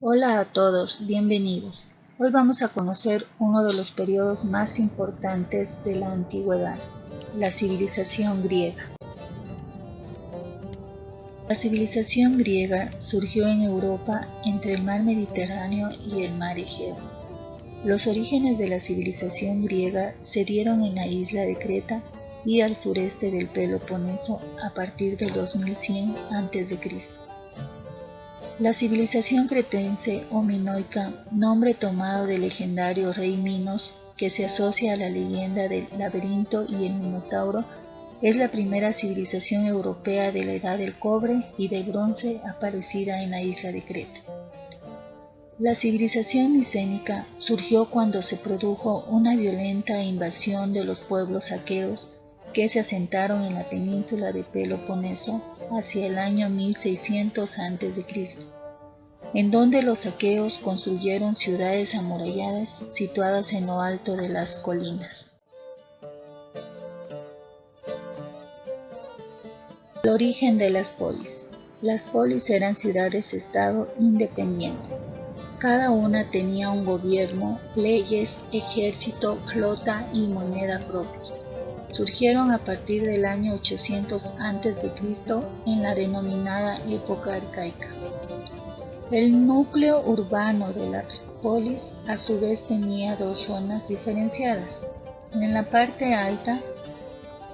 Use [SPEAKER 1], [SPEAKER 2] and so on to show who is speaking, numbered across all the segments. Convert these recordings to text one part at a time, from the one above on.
[SPEAKER 1] Hola a todos, bienvenidos. Hoy vamos a conocer uno de los periodos más importantes de la antigüedad, la civilización griega. La civilización griega surgió en Europa entre el mar Mediterráneo y el mar Egeo. Los orígenes de la civilización griega se dieron en la isla de Creta y al sureste del Peloponeso a partir del 2100 a.C. La civilización cretense o minoica, nombre tomado del legendario rey Minos, que se asocia a la leyenda del laberinto y el Minotauro, es la primera civilización europea de la edad del cobre y del bronce aparecida en la isla de Creta. La civilización micénica surgió cuando se produjo una violenta invasión de los pueblos aqueos que se asentaron en la península de Peloponeso hacia el año 1600 a.C., en donde los aqueos construyeron ciudades amuralladas situadas en lo alto de las colinas. El origen de las polis. Las polis eran ciudades-estado independientes. Cada una tenía un gobierno, leyes, ejército, flota y moneda propia. Surgieron a partir del año 800 a.C. en la denominada época arcaica. El núcleo urbano de la polis a su vez tenía dos zonas diferenciadas. En la parte alta,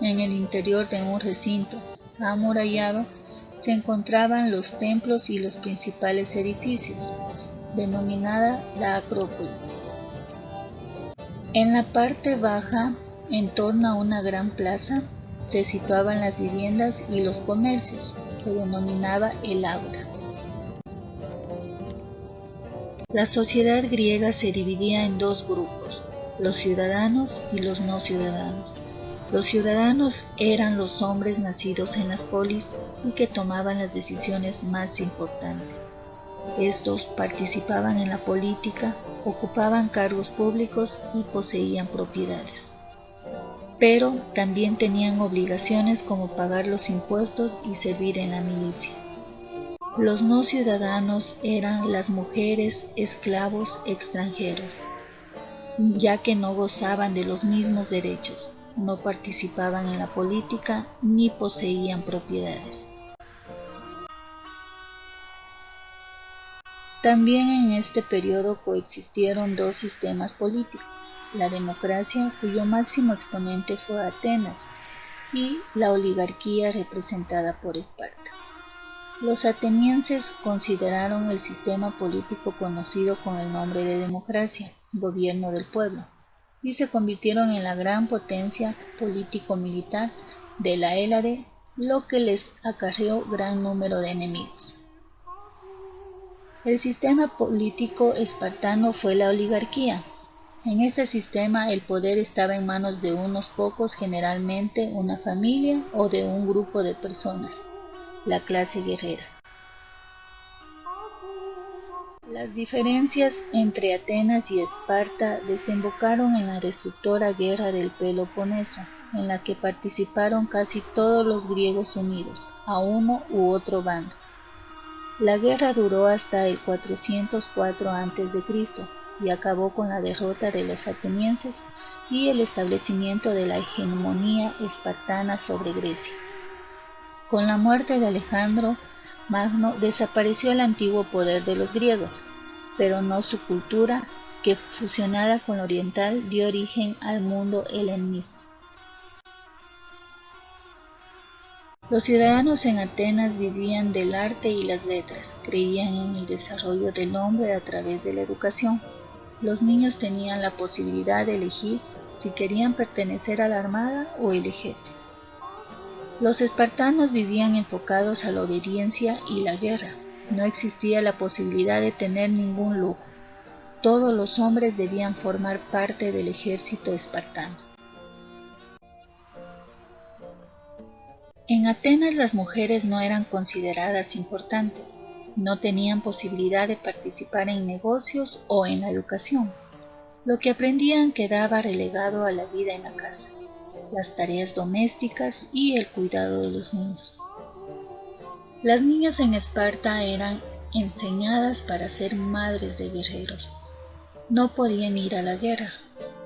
[SPEAKER 1] en el interior de un recinto amurallado, se encontraban los templos y los principales edificios, denominada la Acrópolis. En la parte baja, en torno a una gran plaza, se situaban las viviendas y los comercios, que denominaba el Ágora. La sociedad griega se dividía en dos grupos, los ciudadanos y los no ciudadanos. Los ciudadanos eran los hombres nacidos en las polis y que tomaban las decisiones más importantes. Estos participaban en la política, ocupaban cargos públicos y poseían propiedades. Pero también tenían obligaciones como pagar los impuestos y servir en la milicia. Los no ciudadanos eran las mujeres, esclavos, extranjeros, ya que no gozaban de los mismos derechos, no participaban en la política ni poseían propiedades. También en este periodo coexistieron dos sistemas políticos, la democracia, cuyo máximo exponente fue Atenas, y la oligarquía representada por Esparta. Los atenienses consideraron el sistema político conocido con el nombre de democracia, gobierno del pueblo, y se convirtieron en la gran potencia político-militar de la Hélade, lo que les acarreó gran número de enemigos. El sistema político espartano fue la oligarquía. En este sistema el poder estaba en manos de unos pocos, generalmente una familia o de un grupo de personas, la clase guerrera. Las diferencias entre Atenas y Esparta desembocaron en la destructora guerra del Peloponeso, en la que participaron casi todos los griegos unidos, a uno u otro bando. La guerra duró hasta el 404 a.C. y acabó con la derrota de los atenienses y el establecimiento de la hegemonía espartana sobre Grecia. Con la muerte de Alejandro Magno desapareció el antiguo poder de los griegos, pero no su cultura, que fusionada con la oriental dio origen al mundo helenístico. Los ciudadanos en Atenas vivían del arte y las letras, creían en el desarrollo del hombre a través de la educación. Los niños tenían la posibilidad de elegir si querían pertenecer a la armada o el ejército. Los espartanos vivían enfocados a la obediencia y la guerra. No existía la posibilidad de tener ningún lujo. Todos los hombres debían formar parte del ejército espartano. En Atenas las mujeres no eran consideradas importantes, no tenían posibilidad de participar en negocios o en la educación. Lo que aprendían quedaba relegado a la vida en la casa, las tareas domésticas y el cuidado de los niños. Las niñas en Esparta eran enseñadas para ser madres de guerreros. No podían ir a la guerra,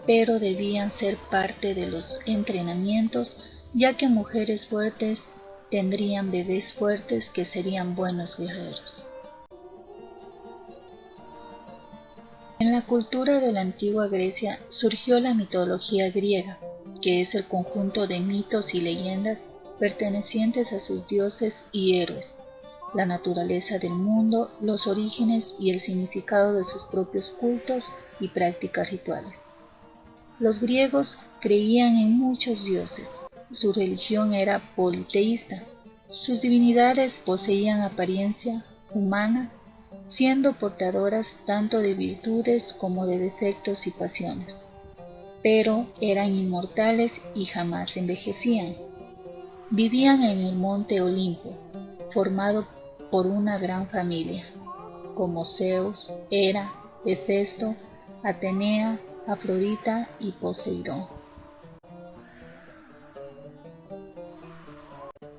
[SPEAKER 1] pero debían ser parte de los entrenamientos, ya que mujeres fuertes tendrían bebés fuertes que serían buenos guerreros. En la cultura de la antigua Grecia surgió la mitología griega, que es el conjunto de mitos y leyendas pertenecientes a sus dioses y héroes, la naturaleza del mundo, los orígenes y el significado de sus propios cultos y prácticas rituales. Los griegos creían en muchos dioses. Su religión era politeísta. Sus divinidades poseían apariencia humana, siendo portadoras tanto de virtudes como de defectos y pasiones, pero eran inmortales y jamás envejecían. Vivían en el monte Olimpo, formado por una gran familia, como Zeus, Hera, Hefesto, Atenea, Afrodita y Poseidón.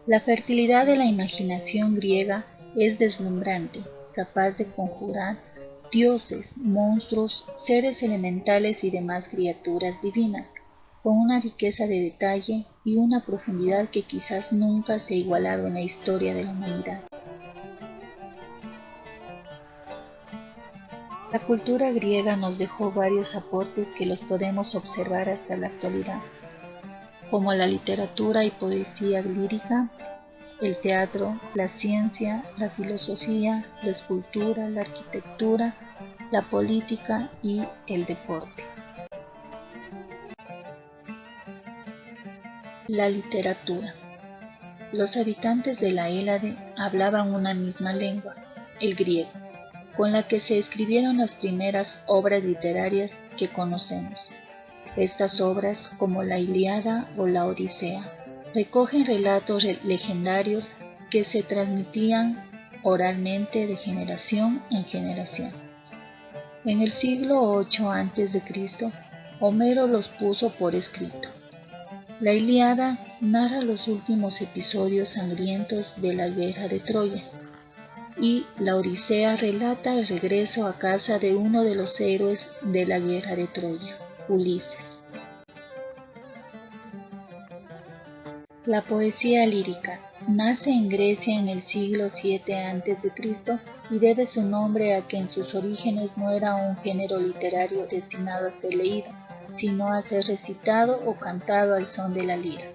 [SPEAKER 1] La fertilidad de la imaginación griega es deslumbrante, capaz de conjurar dioses, monstruos, seres elementales y demás criaturas divinas, con una riqueza de detalle y una profundidad que quizás nunca se ha igualado en la historia de la humanidad. La cultura griega nos dejó varios aportes que los podemos observar hasta la actualidad, como la literatura y poesía lírica, el teatro, la ciencia, la filosofía, la escultura, la arquitectura, la política y el deporte. La literatura. Los habitantes de la Hélade hablaban una misma lengua, el griego, con la que se escribieron las primeras obras literarias que conocemos. Estas obras, como la Ilíada o la Odisea, recogen relatos legendarios que se transmitían oralmente de generación en generación. En el siglo VIII a.C., Homero los puso por escrito. La Ilíada narra los últimos episodios sangrientos de la guerra de Troya, y la Odisea relata el regreso a casa de uno de los héroes de la guerra de Troya, Ulises. La poesía lírica nace en Grecia en el siglo VII a.C. y debe su nombre a que en sus orígenes no era un género literario destinado a ser leído, sino a ser recitado o cantado al son de la lira.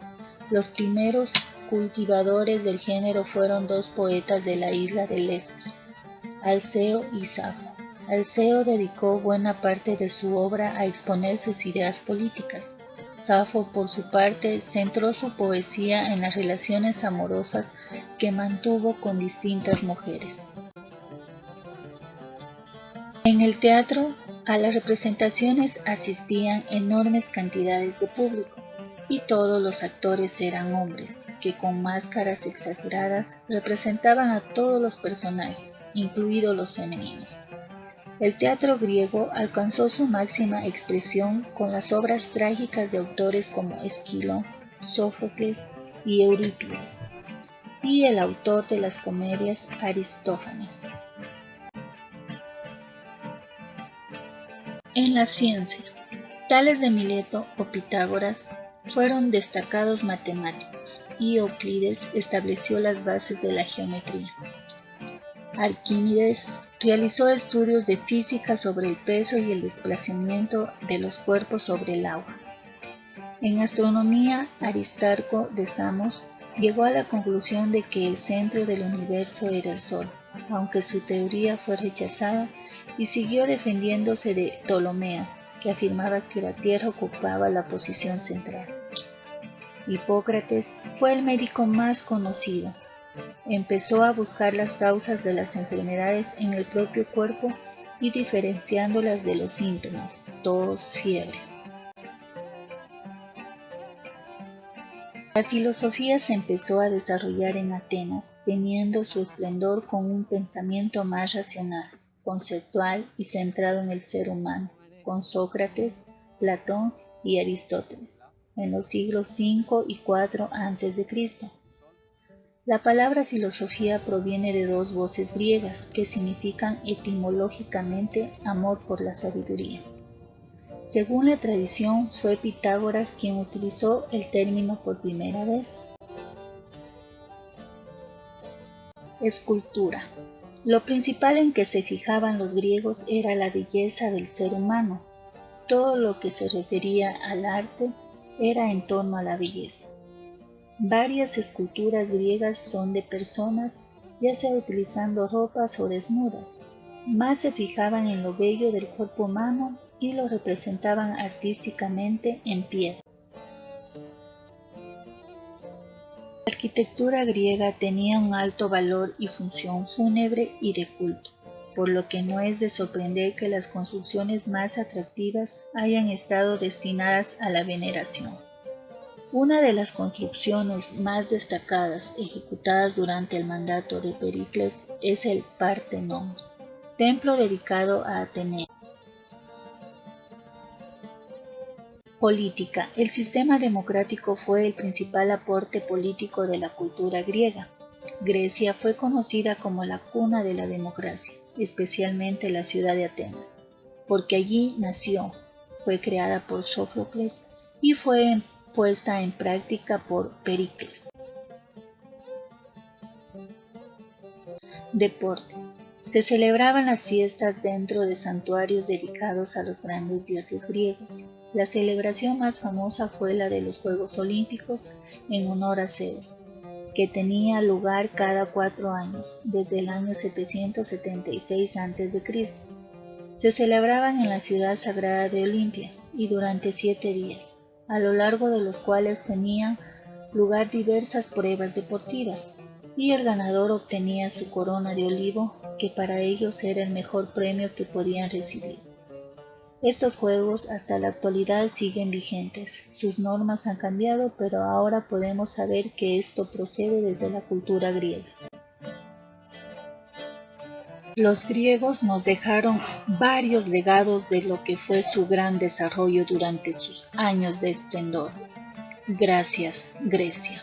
[SPEAKER 1] Los primeros cultivadores del género fueron dos poetas de la isla de Lesbos, Alceo y Safo. Alceo dedicó buena parte de su obra a exponer sus ideas políticas. Safo, por su parte, centró su poesía en las relaciones amorosas que mantuvo con distintas mujeres. En el teatro, a las representaciones asistían enormes cantidades de público, y todos los actores eran hombres, que con máscaras exageradas representaban a todos los personajes, incluidos los femeninos. El teatro griego alcanzó su máxima expresión con las obras trágicas de autores como Esquilo, Sófocles y Eurípides, y el autor de las comedias, Aristófanes. En la ciencia, Tales de Mileto o Pitágoras fueron destacados matemáticos, y Euclides estableció las bases de la geometría. Arquímedes realizó estudios de física sobre el peso y el desplazamiento de los cuerpos sobre el agua. En astronomía, Aristarco de Samos llegó a la conclusión de que el centro del universo era el Sol, aunque su teoría fue rechazada, y siguió defendiéndose de Ptolomeo, que afirmaba que la Tierra ocupaba la posición central. Hipócrates fue el médico más conocido. Empezó a buscar las causas de las enfermedades en el propio cuerpo y diferenciándolas de los síntomas, tos, fiebre. La filosofía se empezó a desarrollar en Atenas, teniendo su esplendor con un pensamiento más racional, conceptual y centrado en el ser humano, con Sócrates, Platón y Aristóteles, en los siglos V y IV a.C. La palabra filosofía proviene de dos voces griegas que significan etimológicamente amor por la sabiduría. Según la tradición, fue Pitágoras quien utilizó el término por primera vez. Escultura. Lo principal en que se fijaban los griegos era la belleza del ser humano. Todo lo que se refería al arte era en torno a la belleza. Varias esculturas griegas son de personas, ya sea utilizando ropas o desnudas. Más se fijaban en lo bello del cuerpo humano y lo representaban artísticamente en piedra. La arquitectura griega tenía un alto valor y función fúnebre y de culto, por lo que no es de sorprender que las construcciones más atractivas hayan estado destinadas a la veneración. Una de las construcciones más destacadas ejecutadas durante el mandato de Pericles es el Partenón, templo dedicado a Atenea. Política. El sistema democrático fue el principal aporte político de la cultura griega. Grecia fue conocida como la cuna de la democracia, especialmente la ciudad de Atenas, porque allí nació, fue creada por Sófocles y fue puesta en práctica por Pericles. Deporte. Se celebraban las fiestas dentro de santuarios dedicados a los grandes dioses griegos. La celebración más famosa fue la de los Juegos Olímpicos en honor a Zeus, que tenía lugar cada 4 años, desde el año 776 a.C. Se celebraban en la ciudad sagrada de Olimpia y durante 7 días, a lo largo de los cuales tenían lugar diversas pruebas deportivas, y el ganador obtenía su corona de olivo, que para ellos era el mejor premio que podían recibir. Estos juegos hasta la actualidad siguen vigentes. Sus normas han cambiado, pero ahora podemos saber que esto procede desde la cultura griega. Los griegos nos dejaron varios legados de lo que fue su gran desarrollo durante sus años de esplendor. Gracias, Grecia.